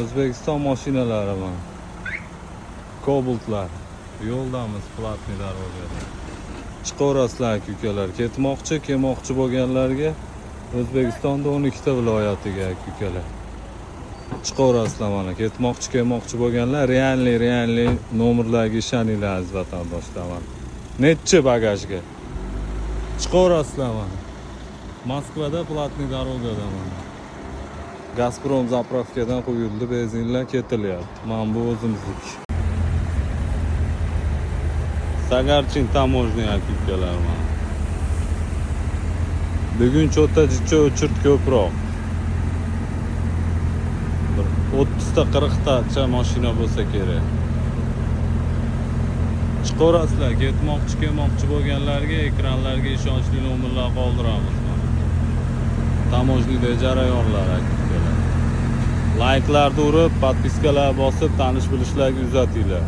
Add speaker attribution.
Speaker 1: O'zbekiston mashinalari mana. Kobaltlar. Yo'ldamiz platniy darvozada. Chiqaverasizlar ukalar. Kelmoqchi bo'lganlarga O'zbekistonda 12 ta viloyatiga ukalar. Chiqaverasizlar mana. Kelmoqchi bo'lganlar realniy nomerlarga ishoninglar aziz vatandoshlar mana. Nechi bagajga. Chiqaverasizlar mana. Moskvada platniy darvozada mana. Gazprom zapravkadan quyildi, benzinlar ketilyapti. Mana bu o'zimizniki. Sagarchin tamojniy ukalar mana. Bugun cho'ta-jicha o'chirt ko'proq. 30 ta 40 tacha mashina bo'lsa kerak. Chiqaverasizlar, kelmoqchi bo'lganlarga ekranlarga ishonchli nomerlar qoldiramiz mana. Tamojniyda jarayonlar akalar. Like'larni urib, podpiskalar bosib, tanish bilishlarga uzatinglar.